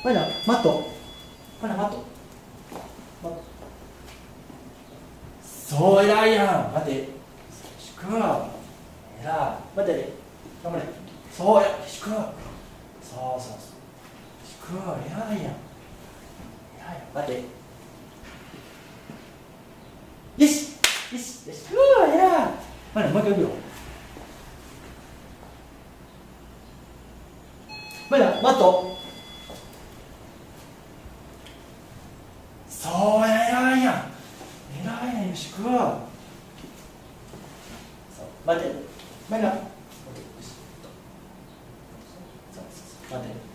まだマット。まだマット。そう、偉いやん。待て。しくわ。偉い。待てで。頑張れ。そうや。しくわ。そうそうそう。しくわ。偉いやん。偉いやん。待て。よし。よし。しくわ。偉い。まだもう一回いくよ。まだマット。そうや、偉いやん。偉いやん、よしくわ。待て。まだ。待て。